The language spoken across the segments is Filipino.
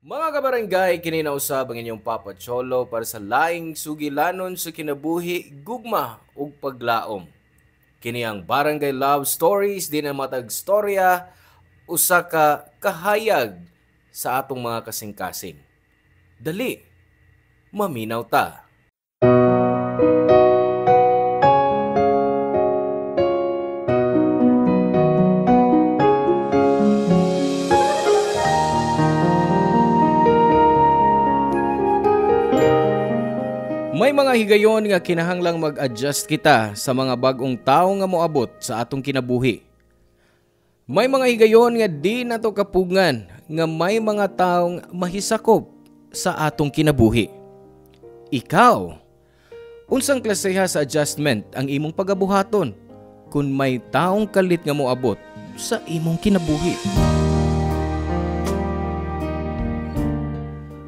Mga kabarangay, kininausab ang inyong Papa Cholo para sa laing sugilanon sa kinabuhi, gugma ug paglaom. Kini ang Barangay Love Stories di na matag storya usa ka kahayag sa atong mga kasing-kasing. Dali, maminaw ta. May mga higayon nga kinahanglang mag-adjust kita sa mga bag-ong tao nga moabot sa atong kinabuhi. May mga higayon nga di nato kapugngan nga may mga taong mahisakop sa atong kinabuhi. Ikaw, unsang klaseha sa adjustment ang imong pagabuhaton kung may taong kalit nga moabot sa imong kinabuhi?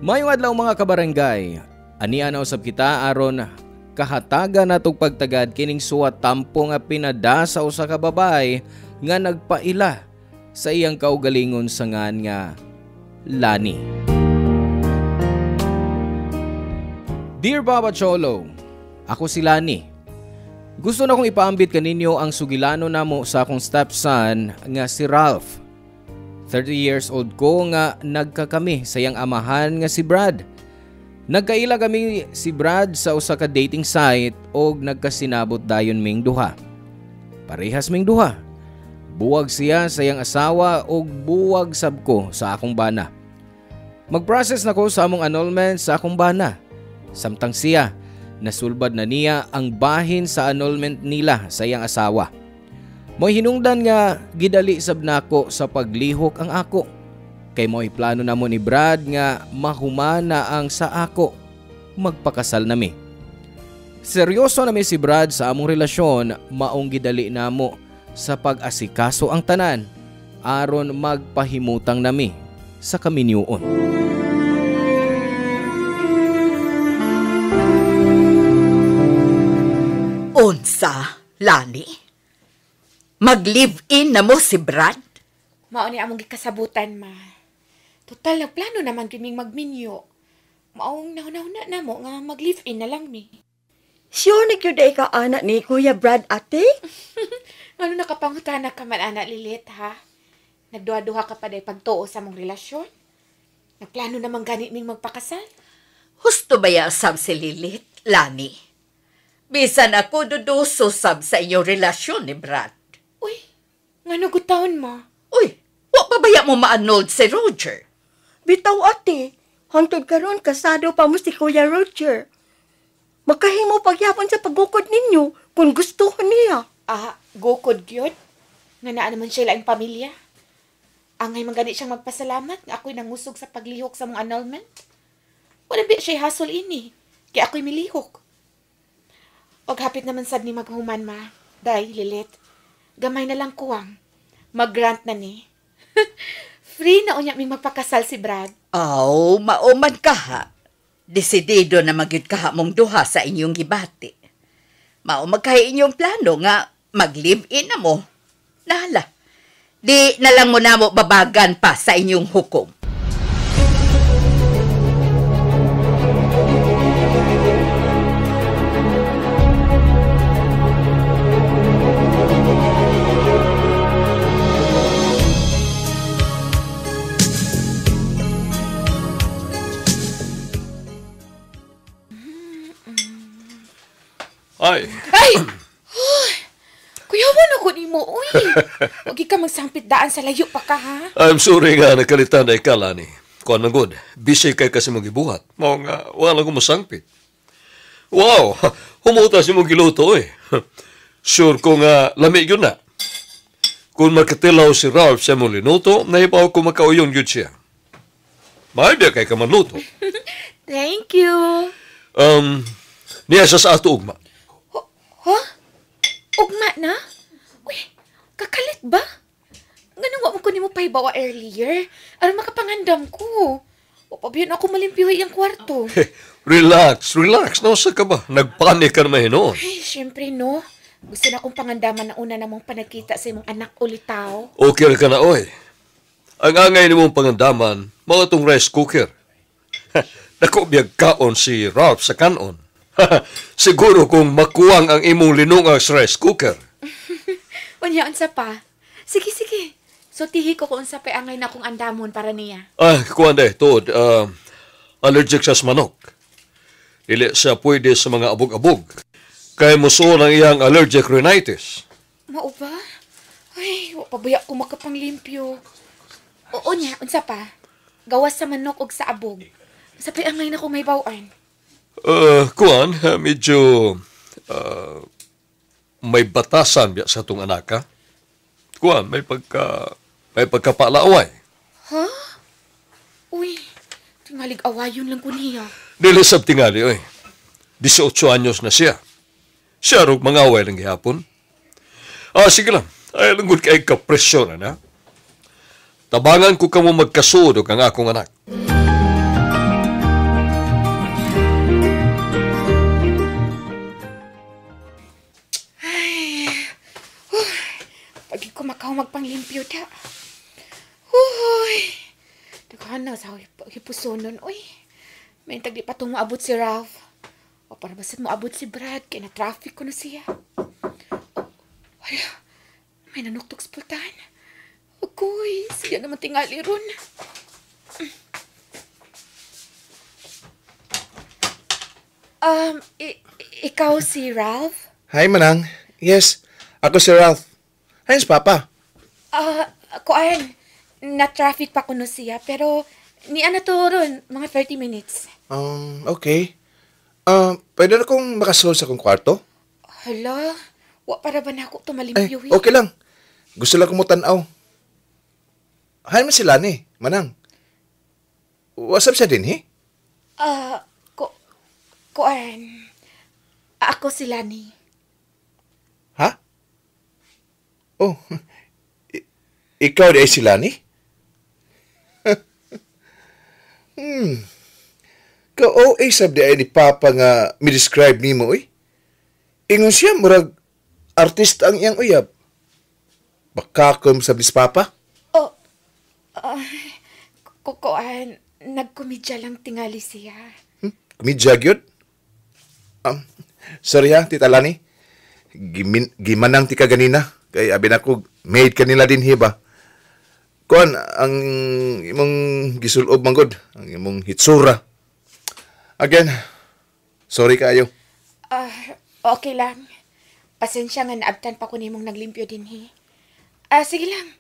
Mayong adlaw mga kabarangay, ania na usab kita aron kahataga natong pagtagad kining suwat tampo nga pinada sa usa ka babay nga nagpaila sa iyang kaugalingon sa ngan nga Lani. Dear Papa Cholo, ako si Lani. Gusto na kong ipaambit kaninyo ang sugilano namo sa akong stepson nga si Ralph. 30 years old ko nga nagkakami sa iyang amahan nga si Brad. Nagkaila kami si Brad sa usa ka dating site og nagkasinabot dayon ming duha. Parehas ming duha. Buwag siya sa iyang asawa og buwag sab ko sa akong bana. Mag-process na ko sa among annulment sa akong bana. Samtang siya, nasulbad na niya ang bahin sa annulment nila sa iyang asawa. Mo'y hinungdan nga gidali sab nako sa paglihok ang ako. Kay mo'y plano namo ni Brad nga mahumana ang sa ako. Magpakasal nami. Seryoso nami si Brad sa among relasyon, maong gidali namo sa pag-asikaso ang tanan aron magpahimutang nami sa kaminyuon. Unsa, Lani? Mag-live-in na mo si Brad? Mao ni among gikasabutan, ma. Total, nagplano naman kaming magminyo. Maong nauna na mo nga mag-live-in na lang mi. Sure na yun ay ka anak ni Kuya Brad, ate? Ano nakapangutana ka man, anak Lilit, ha? Nagduha-duha ka pa day pagtuo sa mong relasyon? Nagplano naman ganit ming magpakasal? Husto ba ya sab si Lilit, Lani? Bisan ako duduso sab sa inyong relasyon ni Brad. Uy, nga nagutaon mo? Uy, wa pa baya mo ma-annulled si Roger? Bitaw, ate. Hangtod karon kasado pa mo si Kuya Roger. Makahimo pagyapon sa paggukod ninyo kung gusto niya. Gukod yun? Nga naa naman siya laing pamilya? Angay magani siyang magpasalamat nga ako'y nangusog sa paglihok sa mong annulment? Wala ba siya hasol ini? Kaya ako'y milihok. Og hapit naman sad ni maghuman, ma. Day, Lilit. Gamay na lang kuwang. Mag-grant na ni. Free na unya ming magpakasal si Brad. Mauman ka ha. Desidido na magyud ka mong duha sa inyong gibati. Mao magkahi inyong plano nga mag-live-in na mo. Nahala. Di na lang mo na mo babagan pa sa inyong hukom. Ay! Kuyawan ako ni mo, uy. Huwag ka magsampit daan sa layo pa ka, ha? I'm sorry nga nakalitan na ikala ni. Kuan man good, busy kay kasi mong ibuhat. Mao nga, wala ko masangpit. Wow! Humuta si mong giluto eh. Sure ko nga lami yun na. Kung makatilaw si Ralph sa mong linuto, naipaw ko makauyon yun siya. Maibya kay ka manluto. Thank you. Niya siya sa ato ugma. Ugma na? Uy, kakalit ba? Ganun wa mo ko ni mo pahibawa earlier. Aron makapangandam ko. O pabiyon ako malimpiwi ang kwarto. Relax. Nausa ka ba? Nagpanik ka naman hinoon. Ay, syempre no. Gusto na akong pangandaman na una namang panagkita sa imong anak ulitaw. Okay ka na, oy. Ang angay nimong pangandaman, mga tong rice cooker. Dako biyag kaon si Ralph sa kanon. Siguro kung makuwang ang imong linunga sa rice cooker. Unya, unsa pa? Sige, sige. So, tihi ko kung unsa pa angay na kong andamon para niya. Kuwan day, Todd. Allergic siya sa manok. Dili siya pwede sa mga abog-abog. Kaya musuon ang iyang allergic rhinitis. Mao ba? Ay, wa pa baya ko makapanglimpyo. Oo niya, unsa pa? Gawas sa manok og sa abog. Unsa pa angay na kong may bawaan? Kuwan, medyo may batasan biya sa itong anak, ha? Kuwan, may pagkapalaway. Ha? Uy, tingalig awayon lang ko niya. Dili sab tingali, oy. 18 anyos na siya. Siya rog mangaway lang gihapon. Sige lang. Ay lang gud kay kapresyon na. Tabangan ko kamo magkasuod og ang akong anak. Pagi ko makaw magpanglimpyo ta. Uy, daghan na sa hipusonon, uy. May tagdi pa itong maabot si Ralph. O para basit maabot si Brad, kaya na-traffic ko na siya. Wala, may nanuktok sa pultahan. Agoy, siya naman tingali ron. Ikaw si Ralph? Hi, Manang. Yes, ako si Ralph. Hi, si Papa. Kuan, na-traffic pa ko na siya, pero ni ana to ron, mga 30 minutes. Okay. Pwede na kong makasold sa akong kwarto? Hala, wa para ba na ako tumalimpyo? Okay lang. Gusto lang kong mutanaw. Hi, man sila ni, Manang. Wasap siya din, eh? Kuan, ako si Lani. Ha? Oh, ikaw di ay sila ni? Ka-OA sab di ay ni Papa nga mi-describe ni mo, eh. Ingon siya, murag artist ang iyang uyab. Bakakom sab ni Papa? Kuan, nagkomedya lang tingali siya. Kumidya gyud? Sorry ha, Tita Lani. Gimanang ti ka ganina. Kay abi nako maid kanila din hiba. Kuan ang imong gisulob manggod, ang imong hitsura. Again, sorry kayo. Okay lang. Pasensya nga naabtan pa ko nimong naglimpyo din, he. Sige lang.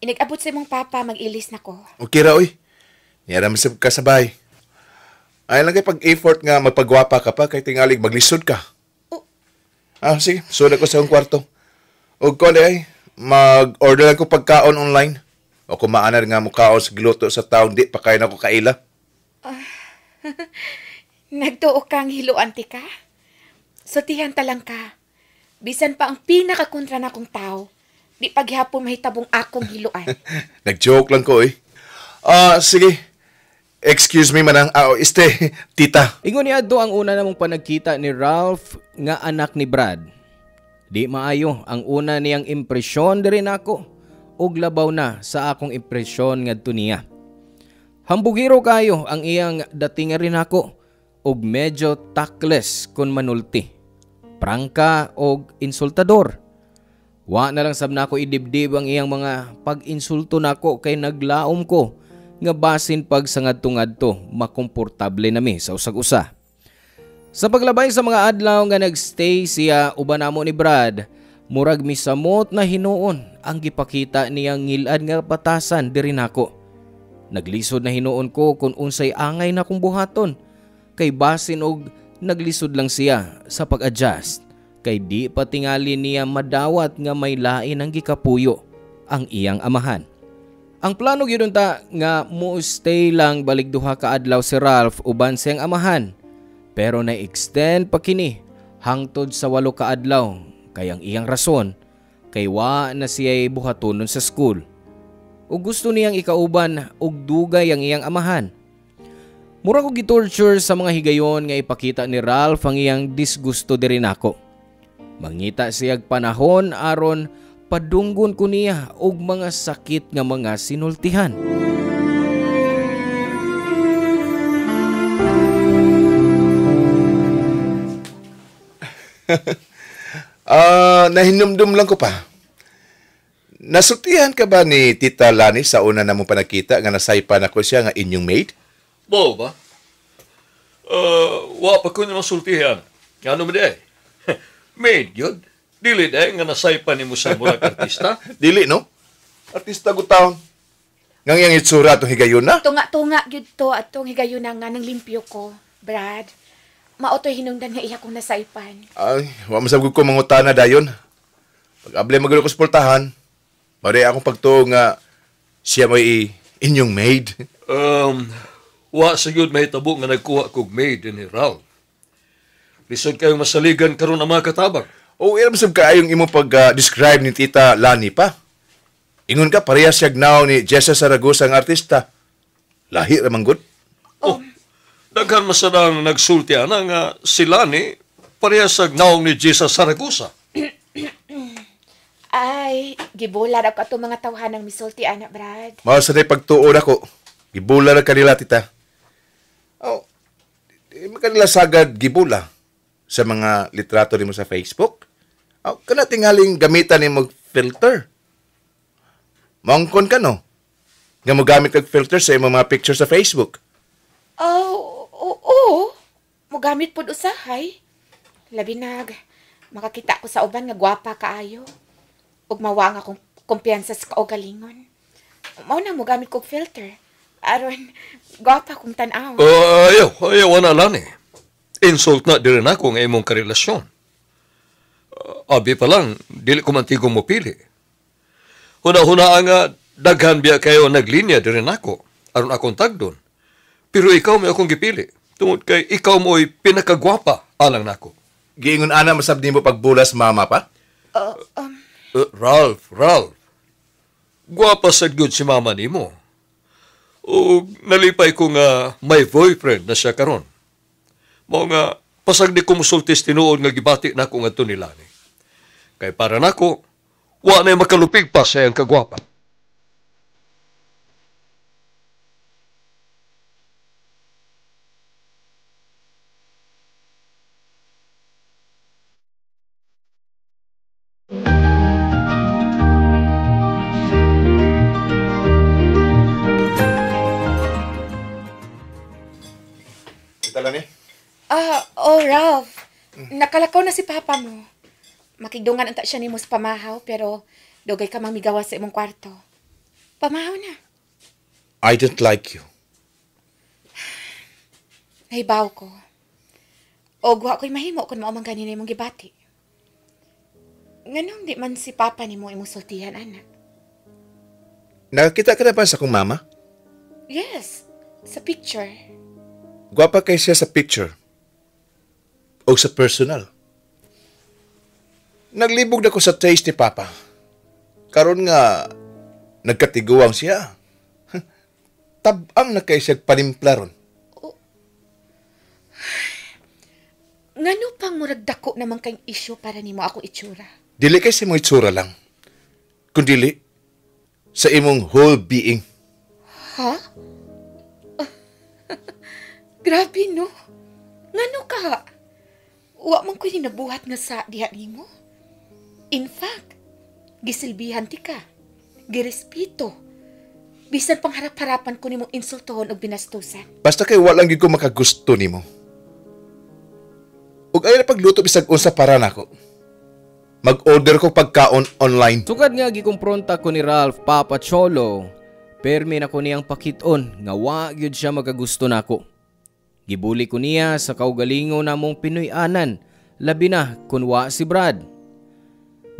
Inag-abot sa imong papa, mag-ilis na ko. Okay ra, oy. Niyara man sa kasabay. Ay lang kay pag-effort nga magpagwapa ka pa, kay tingalig maglisod ka. Sige, suda ko sa akong kwarto. O ko ay, mag-order lang ko pagkaon online. O kung maanar nga mukaon sa giluto sa taon, di pa kayo na ko kaila. Nagtuo kang hiluan ti ka? Sutihan talang ka. Bisan pa ang pinakakontra na kong tao, di paghapon mahitabong akong hiluan. Nag-joke lang ko, eh. Sige. Excuse me, Manang. Tita. Ingon niya do ang una namong panagkita ni Ralph nga anak ni Brad. Di maayo ang una niyang impresyon diri nako ug labaw na sa akong impresyon ngadto niya. Hambugiro kayo ang iyang dating rin ako ug medyo tactless kun manulti. Prangka og insultador. Wa na lang sab nako idibdib ang iyang mga pag-insulto nako kay naglaom ko nga basin pag sa ngadto-ngadto makomportable nami sa usag-usa. Sa paglabay sa mga adlaw nga nagstay siya uban namo ni Brad, murag misamot na hinuon ang gipakita niyang ngilad nga batasan diri nako. Naglisod na hinuon ko kung unsay angay na kong buhaton, kay basin og naglisod lang siya sa pag-adjust, kay di pa tingali niya madawat nga may lain ang gikapuyo ang iyang amahan. Ang plano gyud ta nga mo-stay lang balik duha ka adlaw si Ralph uban siyang amahan, pero na-extend pa kini hangtod sa 8 ka adlaw, kay ang iyang rason kay wa na siya'y buhatonon sa school. O gusto niyang ikauban og dugay ang iyang amahan. Mura ko gitorture sa mga higayon nga ipakita ni Ralph ang iyang disgusto diri nako. Mangita siyag panahon aron padunggon ko niya og mga sakit nga mga sinultihan. Nahinumdum lang ko pa. Nasultihan ka ba ni Tita Lani sa una na mong panakita nga nasaypan ako siya nga inyong maid? Mo ba? Wa pa ko niya masultihan. Ano ba di? Maid yun. Dili nga nasaypan ni mo sa murag artista. Dili, no? Artista ko taon. Ngang yang itsura itong higayon na? Tunga-tunga gyud to atong higayon na nga ng limpyo ko, Brad. Mao to'y hinungdan nga iya kong nasaypan. Ay, wa masabog ko mangutana dayon. Pag-ablay magulong ko sa pultahan, mari akong pagtuo nga siya may inyong maid. Wa sigud may tabo nga nagkuha kog maid ni Ralph. Lisod kayong masaligan karon ang mga katabang. O, ilam sab kaayong imo pag-describe ni Tita Lani pa. Ingon ka, parehas siya gnaw ni Jessa Saragosa ang artista. Lahi ramang good. Daghan masadang nagsultian nga sila ni parehas sa gnaong ni Jessa Saragosa. Ay, gibular ako ato mga tawhan ng misulti, anak, Brad. Mao sa day pagtuon ako. Gibula na kanila, Tita. Oh, di kanila sagad gibula sa mga litrato nimo sa Facebook. Oh, kana tingaling gamitan nimo filter. Mangkon ka, no? Nga mo gamit kag filter sa imong mga picture sa Facebook. Oo. Mugamit pod usahay. Labi nag makakita ko sa uban nga gwapa kaayo. Ug mawang akong kumpiyansa sa kaugalingon. Mao na mugamit kog filter. Aron gwapa kong tan-aw. Ayaw na lang eh. Insult na din ako nga imong karelasyon. Abi pa lang, dili ko man tigong mo pili. Huna-huna nga daghan biya kayo naglinya din ako. Aron akong tagdon. Pero ikaw may akong gipili. Tungod kay ikaw mo'y pinakagwapa alang nako. Giingon ana masabdi mo pagbulas mama pa? Ralph. Gwapa sa good si mama nimo. O nalipay ko nga may boyfriend na siya karon. Mao nga pasag di ko musultis tinuod nga gibati nako ngadto nila ni. Kay para nako wa na makalupig pa sa iyang kagwapa. Tita Lani? Ralph. Nakalakaw na si Papa mo. Makigdungan anta siya nimo sa pamahaw, pero dugay ka mamigawa sa imong kwarto. Pamahaw na. I don't like you. Nahibaw ko. O guha ko'y mahimo kung maumang ganina imong gibati. Nganong di man si Papa nimo imong sultihan, anak? Nakakita ka na ba sa kong mama? Yes, sa picture. Gwapa kay siya sa picture. O sa personal. Naglibog na ko sa taste ni Papa. Karon nga, nagkatiguang siya. Tabang na kay siya panimpla ron. Ngano pang murag dako naman kayong isyu para nimo ako itsura? Dili kay sa imong itsura lang. Kundili, sa imong whole being. Ha? Grabe, no? Ngano ka? Wa man ko nabuhat nga sa diha nimo. In fact, gisilbihan ti ka. Girespeto. Bisan pangharap-harapan ko nimong insultohon o binastusan. Basta kay walang gid ko makagusto nimo. Ug ay na pagluto bisag unsa para nako. Mag-order ko pagkaon online. Sukad nga gikumpronta ko ni Ralph Papa Cholo, permi na ko niyang pakiton nga wa gyud siya magagusto nako. Gibuli ko niya sa kaugalingon namong Pinoy-anan, labi na kun wa si Brad.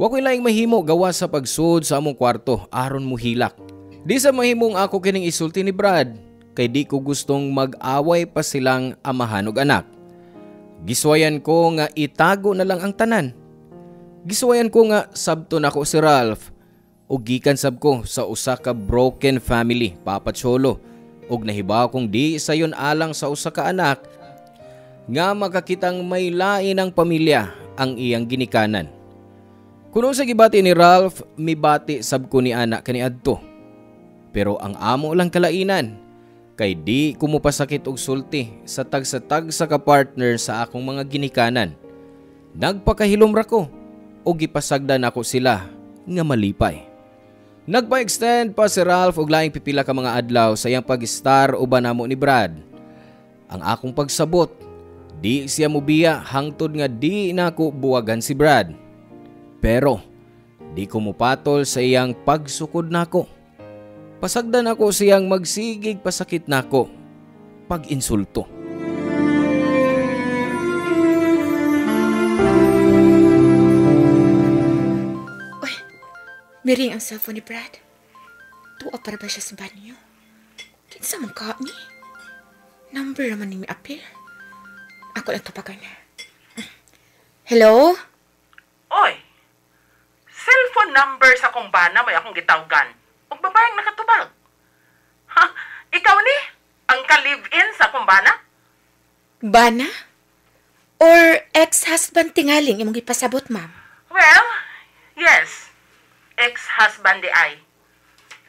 Wa ko'y laing mahimo gawa sa pagsud sa among kwarto aron muhilak. Di sa mahimong ako kining isulti ni Brad, kay di ko gustong mag-away pa silang amahan ug anak. Giswayan ko nga itago na lang ang tanan. Giswayan ko nga sabton ako si Ralph ug gikan sab ko sa usa ka broken family, Papa Cholo, ug nahibaw kong di sayon alang sa usa ka anak nga makakitang may lain ang pamilya ang iyang ginikanan. Kuno sa gibati ni Ralph, mibati sab ko ni ana kaniadto. Pero ang amo lang kalainan, kay di ko mopasakit og sulti sa tag sa ka-partner sa akong mga ginikanan. Nagpakahilom ra ko o gipasagdan ako sila nga malipay. Nagpa-extend pa si Ralph og laing pipila ka mga adlaw sa iyang pag-star uban namo ni Brad. Ang akong pagsabot, di siya mubiya hangtod nga di nako buwagan si Brad. Pero di ko mupatol sa iyang pagsukod nako. Pasagdan ako siyang magsigig pasakit nako pag-insulto. Miring ang cellphone ni Brad. Tuwa para ba siya sa banyo? Kinsa man ka ni? Number naman ni apil. Ako lang tapagan. Hello? Oy, cellphone number sa kong bana may akong gitawgan. Ug babayang nakatubag. Ha? Ikaw ni? Ang ka-live-in sa kong bana? Bana? Or ex-husband tingaling imong gipasabot, ma'am? Well, yes. Ex-husband di ay.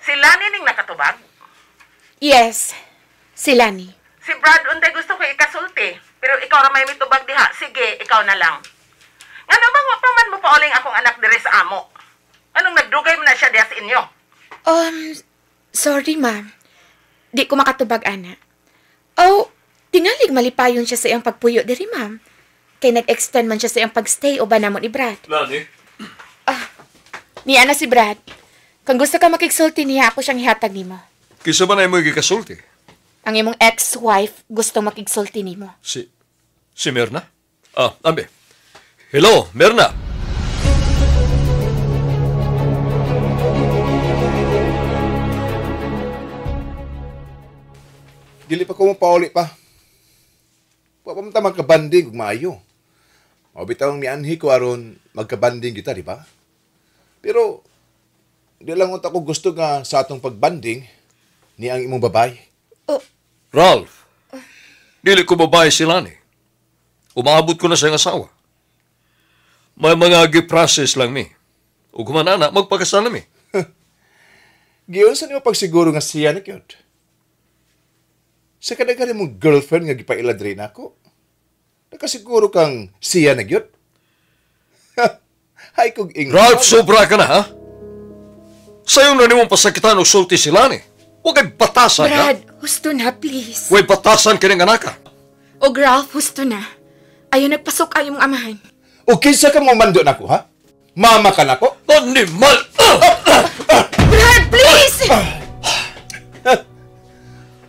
Sila ning nakatubag? Yes, sila ni. Si Brad untay gusto ko ikasulti, pero ikaw ra may mitubag diha. Sige, ikaw na lang. Ngano bang mapaman mo pauling akong anak diri sa amo? Anong nagdugay mo na siya diha sa inyo? Sorry, ma'am. Di ko makatubag, ana. Oh, tingalig malipayon siya sa iyang pagpuyo diri, ma'am. Kay nag-extend man siya sa iyang pagstay o ba namon ni Brad. Lani? Niya na si Brad. Kung gusto ka makigsulti niya, ako siyang ihatag nimo. Kisa ba na mo gikasulti? Ang imong ex-wife gusto makigsulti nimo. Si Merna? Ambe. Hello, Merna. Dili pa ko mo pauli pa. Wa pa man ta magkabanding ug maayo. O bitawng mianhi ko aron magkabanding kita, di ba? Pero di lang unta ko gusto nga sa atong pagbanding ni ang imong babay. Ralph, dili ko babae sila ni. Umaabot ko na sa iyang asawa. May mga giprocess lang mi. Ug humanana, magpakasal na mi. Giyon sa nimo pagsiguro nga siya na kyod. Sa kadaghan mong girlfriend nga gipailad rin ako. Nakasiguro kang siya na gyud. Hay kog Ralph, sobra ka na, ha? Sa'yo na nimong pasakitan o sulti sila ni. Huwag kay batasan, ha? Brad, husto na, please. Huwag batasan ka ng anak, ha? O Ralph, husto na. Ayaw nagpasok ay mong amahan. O kinsa ka mo mando nako, ha? Mama ka nako? Animal! Brad, please!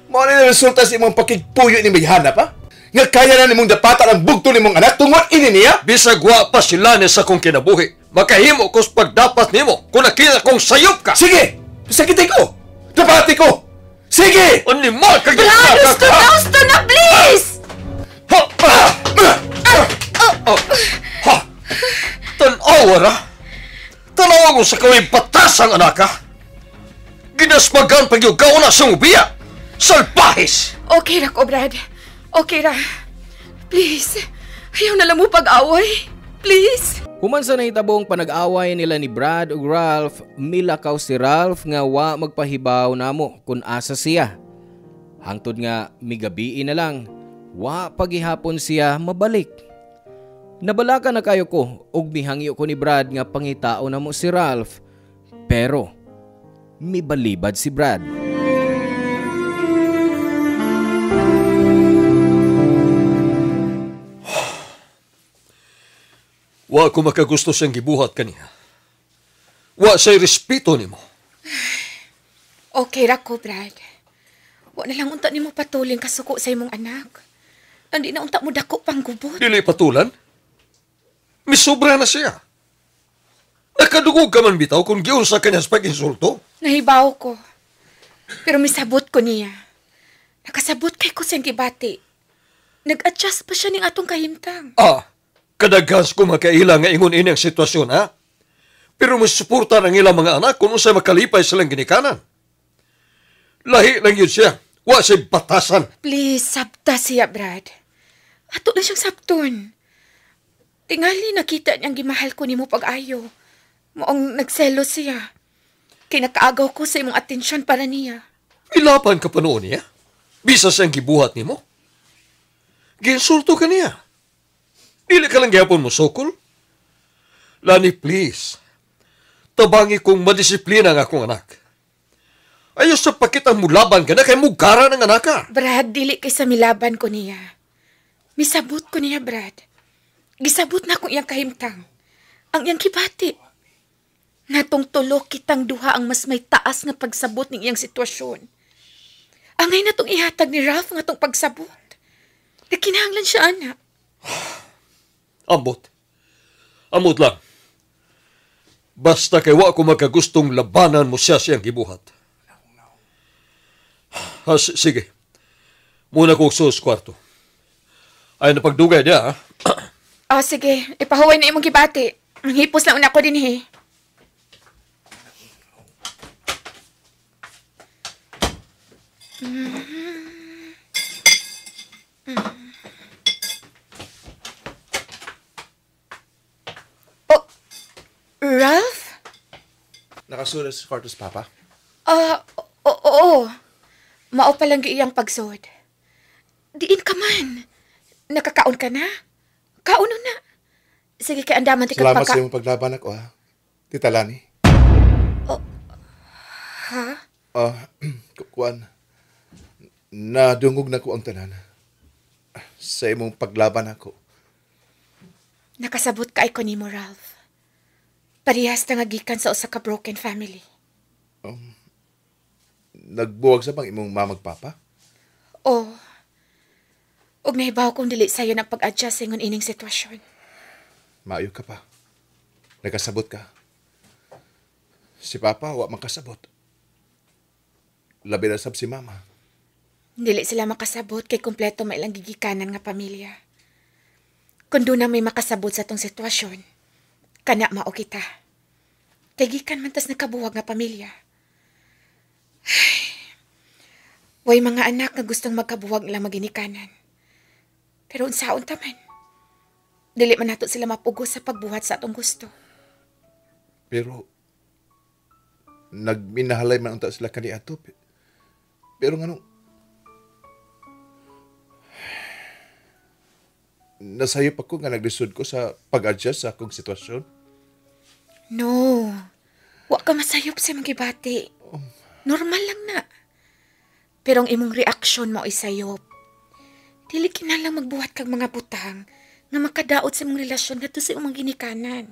Mo na resulta sa imong pakigpuyo ni Mayhana pa? Nga kaya na nimong dapata ang bugto nimong anak tungod ini niya? Bisag wa pa sila ni sa kong kinabuhi. Makahimo ko sa pagdapat nimo kung nakita kong sayop ka. Sige! Sakitay ko! Dapati ko! Sige! Animal! Brad, husto na, please! Tanawa ra? Tanawa ko sa kawing patasang anak ka? Ginasmagan pag yung kauna sa ubiya! Salpahis! Okay ra ko, Brad. Okay ra. Please, ayaw na lang mo pag-away. Please. Human sa nahitabong panag-away nila ni Brad ug Ralph, milakaw si Ralph nga wa magpahibaw namo kung asa siya. Hangtod nga migabiin na lang, wa pagihapon siya mabalik. Nabalaka na kayo ko ug mihangyo ko ni Brad nga pangitao namo si Ralph. Pero mibalibad si Brad. Wa ko makagusto siyang gibuhat kaniya. Wa sa'y respeto nimo. Okay ra ko, Brad. Wa na lang unta nimo patuling kasuko sa imong anak. Andi na unta mo dako pang gubot. Dili patulan? Misobra na siya. Nakadugog ka man bitaw kung giyon sa kanya sa pag-insulto. Nahibaw ko. Pero misabot ko niya. Nakasabot kay ko sa gibati. Nag-adjust pa siya ning atong kahimtang. Kadaghas ko makaila nga ingon ini ang sitwasyon, ha? Pero mas suporta ng ilang mga anak kung unsay makalipay silang ginikanan. Lahi lang yun siya. Wa siya batasan. Please, sabta siya, Brad. Ato na siyang sabton. Tingali nakita niyang gimahal ko nimo pag-ayo. Moong nagselo siya. Kinakaagaw ko sa imong atensyon para niya. Ilapan ka pa noon niya? Bisa siyang gibuhat ni mo? Ginsulto ka niya. Dili ka lang gyapon mo sokol? Lani, please. Tabangi kong madisiplina ang akong anak. Ayos sa pakitang mulaban ka na kay mugara ng anak ka. Brad, dili kay sa milaban ko niya. Misabot ko niya, Brad. Gisabot na akong iyang kahimtang. Ang iyang kibati. Natong tulo kitang duha ang mas may taas nga pagsabot ng iyang sitwasyon. Angay na tong ihatag ni Ralph nga tong pagsabot. Nakinahanglan siya, anak. Ambot. Ambot lang. Basta kay wa ko magkagustong labanan mo siya siyang gibuhat. Sige. Muna ko sa kwarto. Ay napagdugay niya, ha? Sige. Ipahuway na imong kibati. Manghipos lang una ko din, he. Oh, Ralph? Nakasulat sa kwarto sa Papa? Oo. Mao pa lang iyang pagsod. Diin ka man. Nakakaon ka na? Kauno na. Sige, kay andaman ti Salamat sa iyong paglaban ako, ha? Tita Lani. Ha? Kuan. Nadungog na ko ang tanan. Sa imong paglaban ako. Nakasabot ka ko nimo, Ralph. Parehas na nga gikan sa usa ka broken family. Nagbuwag sa bang imong mamagpapa? Oh. Og nahibaw kong dili sa'yo ng pag-adjust sa ingon ining sitwasyon. Maayo ka pa. Nagkasabot ka. Si Papa, wa makasabot. Labi na sab si Mama. Dili sila makasabot kay kompleto mailang gigikanan nga pamilya. Kung doon na may makasabot sa tong sitwasyon, kana mao kita. Kay gikan man tas nakabuwag nga pamilya. Way mga anak nga gustong magkabuwag lang maginikanan. Pero unsaon taman. Dili man nato sila mapugos sa pagbuhat sa atong gusto. Pero, nagminahalay man unta sila kaniadto. Pero nga nasayop ako nga naglisod ko sa pag-adjust sa akong sitwasyon. No. Wa ka masayop sa mga gibati. Normal lang na. Pero ang imong reaksyon mo ay sayop. Dili kinalang magbuhat kag mga butang nga makadaot sa imong relasyon ngadto sa imong ginikanan.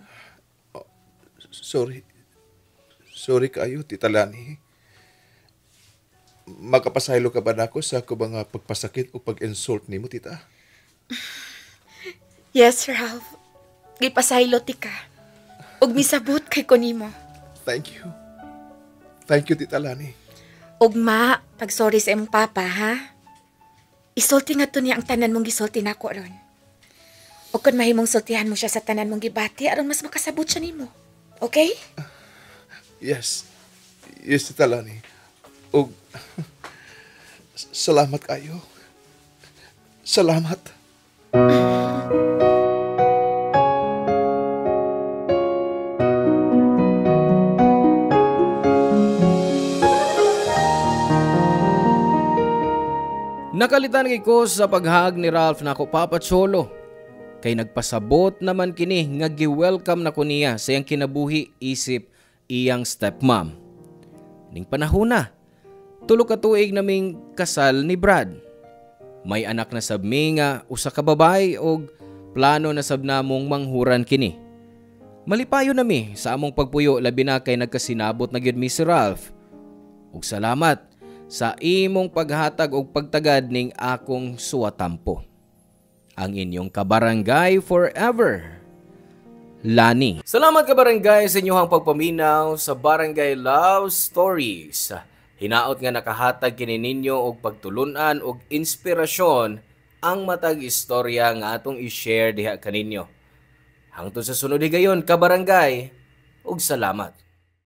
Sorry. Sorry kaayo, Tita Lani. Makapasaylo ka ba na ako sa ako mga pagpasakit o pag-insult nimo, Tita? Yes, Ralph. Gipasaylo ti ka. Og misabot kay ko nimo. Thank you. Thank you, Tita Lani. Og ma, pag-sorry sa imong papa, ha? Isulti nga to niya ang tanan mong gisulti nako ron. O kung mahimong sultihan mo siya sa tanan mong gibati, aron mas makasabot siya nimo. Okay? Yes. Yes, Tita Lani. O, salamat kayo. Salamat. Nakalitan ko sa paghag ni Ralph na ako Papa Cholo. Kay nagpasabot naman kini nga gi-welcome na ko niya sa iyang kinabuhi isip iyang stepmom. Ning panahon na, tulo ka tuig naming kasal ni Brad. May anak na sab mi nga usa ka babay og plano na sab namong manghuran kini. Malipayo nami sa among pagpuyo labi na kay nagkasinabot na gyud mi si Ralph. Ug salamat sa imong paghatag og pagtagad ning akong suwatampo. Ang inyong kabarangay forever, Lani. Salamat kabarangay sa inyong pagpaminaw sa Barangay Love Stories. Hinaot nga nakahatag kini ninyo og pagtulunan og inspirasyon ang matag istorya nga atong i-share diha kaninyo. Hangtod sa sunod higayon kabarangay, ug salamat.